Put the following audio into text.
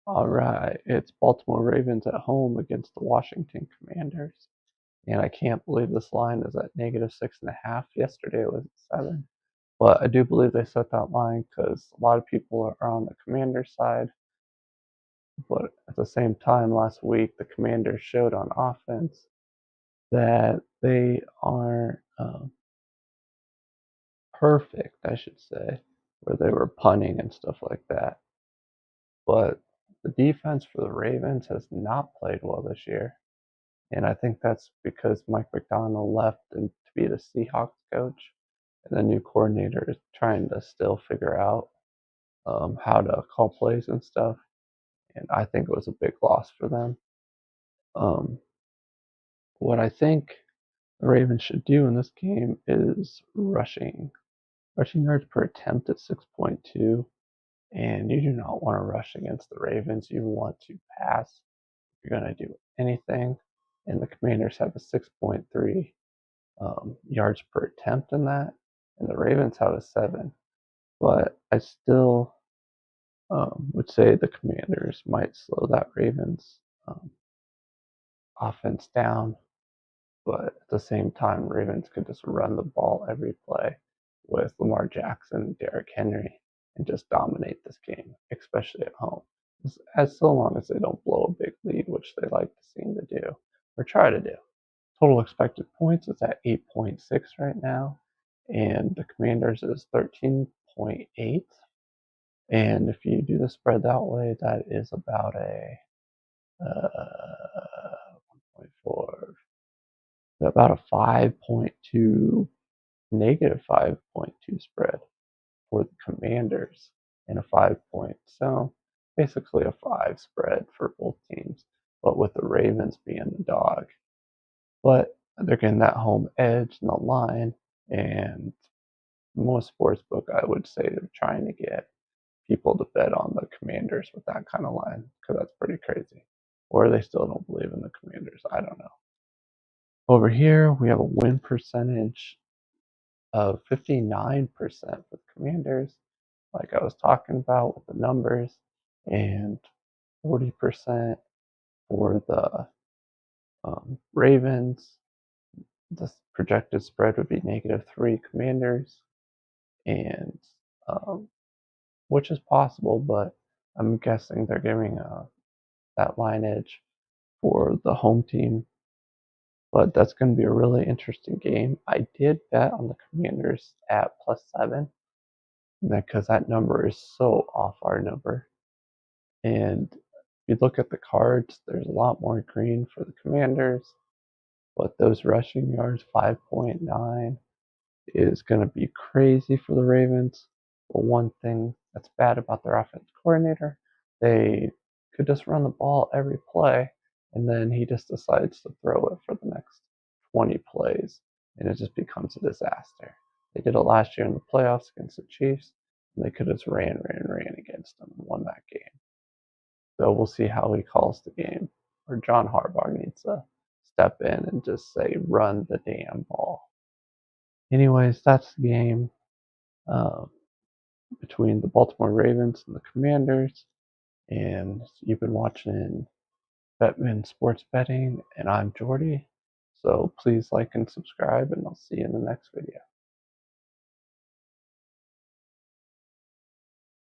All right, it's Baltimore Ravens at home against the Washington Commanders. And I can't believe this line is at -6.5. Yesterday it was at 7. But I do believe they set that line because a lot of people are on the Commanders side. But at the same time, last week, the Commanders showed on offense that they are perfect, I should say, where they were punting and stuff like that. But the defense for the Ravens has not played well this year. And I think that's because Mike McDonald left and to be the Seahawks coach, and the new coordinator is trying to still figure out how to call plays and stuff. And I think it was a big loss for them. Um, what I think the Ravens should do in this game is rushing yards per attempt at 6.2. And you do not want to rush against the Ravens. You want to pass. If you're going to do anything. And the Commanders have a 6.3 yards per attempt in that, and the Ravens have a 7. But I still would say the Commanders might slow that Ravens offense down, but at the same time, Ravens could just run the ball every play with Lamar Jackson and Derrick Henry and just dominate this game, especially at home. As so long as they don't blow a big lead, which they like to seem to do or try to do. Total expected points is at 8.6 right now, and the Commanders is 13.8. And if you do the spread that way, that is about a 1.4, about a 5.2, negative 5.2 spread for the Commanders, and a 5 point. So basically a 5 spread for both teams, but with the Ravens being the dog. But they're getting that home edge in the line, and most sportsbook, I would say, they're trying to get people to bet on the Commanders with that kind of line because that's pretty crazy. Or they still don't believe in the Commanders. I don't know. Over here, we have a win percentage of 59% for the Commanders, like I was talking about with the numbers, and 40% for the Ravens. The projected spread would be -3 Commanders, and um, which is possible, but I'm guessing they're giving that line edge for the home team. But that's going to be a really interesting game. I did bet on the Commanders at +7 because that number is so off our number. And if you look at the cards, there's a lot more green for the Commanders, but those rushing yards, 5.9, is going to be crazy for the Ravens. But one thing that's bad about their offense coordinator, they could just run the ball every play, and then he just decides to throw it for the next 20 plays, and it just becomes a disaster. They did it last year in the playoffs against the Chiefs, and they could have just ran against them and won that game. So we'll see how he calls the game. Or John Harbaugh needs to step in and just say, run the damn ball. Anyways, that's the game between the Baltimore Ravens and the Commanders. And you've been watching Betman Sports Betting, and I'm Jordy. So please like and subscribe, and I'll see you in the next video.